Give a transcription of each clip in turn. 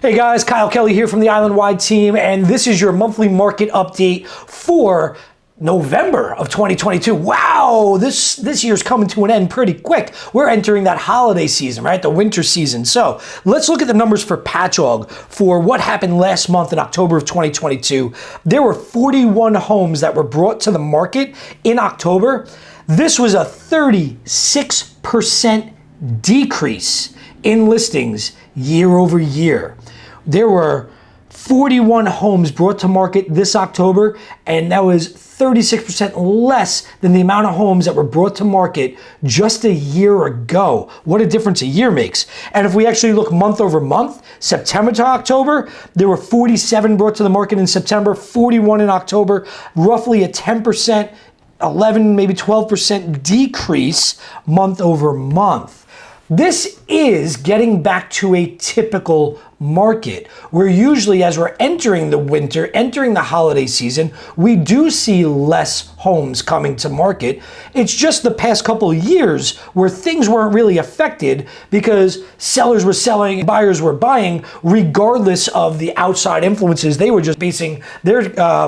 Hey guys, Kyle Kelly here from the Island Wide team, and this is your monthly market update for November of 2022. Wow, this year's coming to an end pretty quick. We're entering that holiday season, right? The winter season. So let's look at the numbers for Patchogue for what happened last month in October of 2022. There were 41 homes that were brought to the market in October. This was a 36% decrease in listings year over year. There were 41 homes brought to market this October, and that was 36% less than the amount of homes that were brought to market just a year ago. What a difference a year makes. And if we actually look month over month, September to October, there were 47 brought to the market in September, 41 in October, roughly a 10%, 11, maybe 12% decrease month over month. This is getting back to a typical market where usually as we're entering the winter, entering the holiday season, we do see less homes coming to market. It's just the past couple of years where things weren't really affected because sellers were selling, buyers were buying, regardless of the outside influences. They were just basing their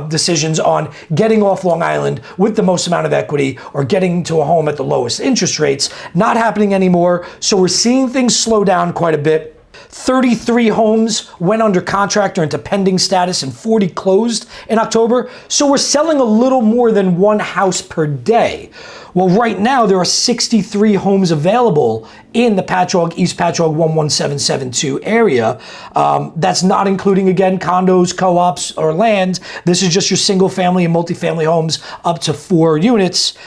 decisions on getting off Long Island with the most amount of equity or getting to a home at the lowest interest rates. Not happening anymore. So we're seeing things slow down quite a bit. 33 homes went under contract or into pending status and 40 closed in October. So we're selling a little more than one house per day. Well, right now there are 63 homes available in the Patchogue, East Patchogue 11772 area. That's not including, again, condos, co-ops, or land. This is just your single family and multifamily homes up to 4 units.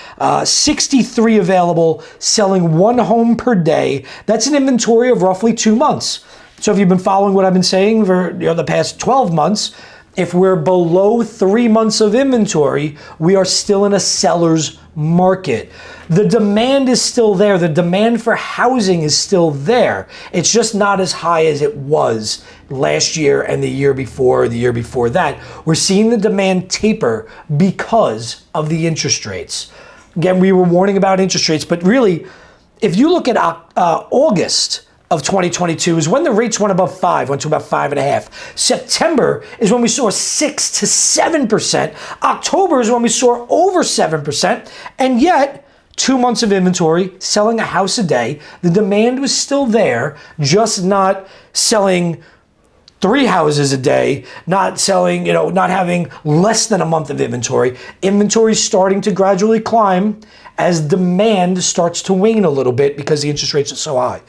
63 available, selling one home per day. That's an inventory of roughly 2 months. So if you've been following what I've been saying for the past 12 months, if we're below 3 months of inventory, we are still in a seller's market. The demand is still there. The demand for housing is still there. It's just not as high as it was last year and the year before that. We're seeing the demand taper because of the interest rates. Again, we were warning about interest rates, but really, if you look at August of 2022 is when the rates went above 5, went to about 5.5. September is when we saw 6 to 7%. October is when we saw over 7%. And yet, 2 months of inventory, selling a house a day. The demand was still there, just not selling 3 houses a day, not selling, not having less than a month of inventory. Inventory is starting to gradually climb as demand starts to wane a little bit because the interest rates are so high.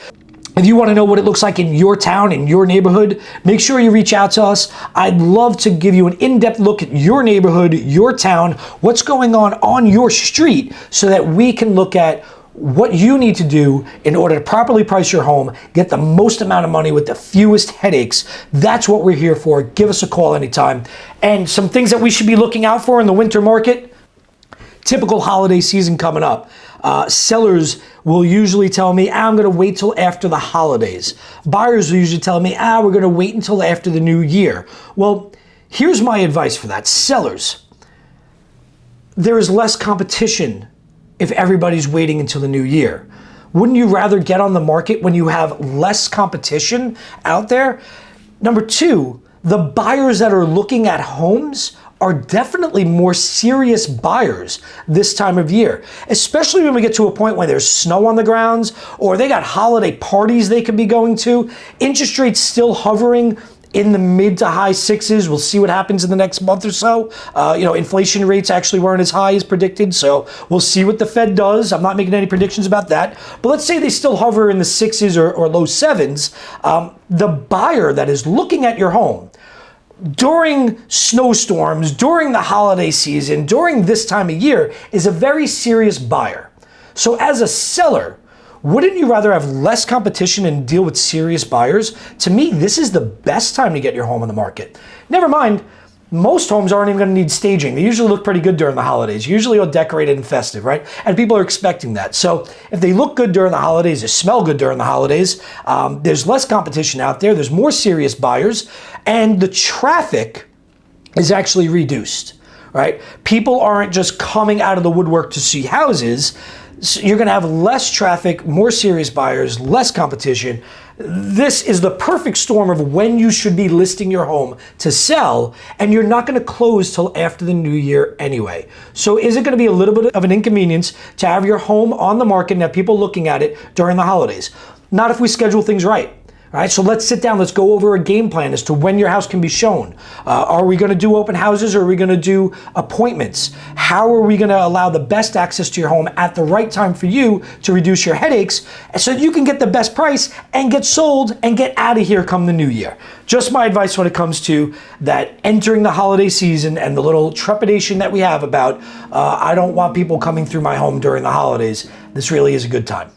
If you want to know what it looks like in your town, in your neighborhood, make sure you reach out to us. I'd love to give you an in-depth look at your neighborhood, your town, what's going on your street, so that we can look at what you need to do in order to properly price your home, get the most amount of money with the fewest headaches. That's what we're here for. Give us a call anytime. And some things that we should be looking out for in the winter market. Typical holiday season coming up. Sellers will usually tell me, I'm going to wait till after the holidays. Buyers will usually tell me, we're going to wait until after the new year. Well, here's my advice for that. Sellers, there is less competition if everybody's waiting until the new year. Wouldn't you rather get on the market when you have less competition out there? Number 2, the buyers that are looking at homes are definitely more serious buyers this time of year, especially when we get to a point where there's snow on the grounds or they got holiday parties they could be going to. Interest rates still hovering in the mid to high 6s. We'll see what happens in the next month or so. Inflation rates actually weren't as high as predicted, so we'll see what the Fed does. I'm not making any predictions about that, but let's say they still hover in the 6s or low 7s. The buyer that is looking at your home during snowstorms, during the holiday season, during this time of year is a very serious buyer. So as a seller, wouldn't you rather have less competition and deal with serious buyers? To me, this is the best time to get your home on the market. Never mind, most homes aren't even going to need staging. They usually look pretty good during the holidays, usually all decorated and festive, right? And people are expecting that. So if they look good during the holidays, they smell good during the holidays, there's less competition out there, there's more serious buyers, and the traffic is actually reduced, right? People aren't just coming out of the woodwork to see houses. So you're going to have less traffic, more serious buyers, less competition. This is the perfect storm of when you should be listing your home to sell, and you're not going to close till after the new year anyway. So is it going to be a little bit of an inconvenience to have your home on the market and have people looking at it during the holidays? Not if we schedule things right. All right, so let's sit down. Let's go over a game plan as to when your house can be shown. Are we going to do open houses, or are we going to do appointments? How are we going to allow the best access to your home at the right time for you to reduce your headaches so that you can get the best price and get sold and get out of here come the new year? Just my advice when it comes to that entering the holiday season and the little trepidation that we have about, I don't want people coming through my home during the holidays. This really is a good time.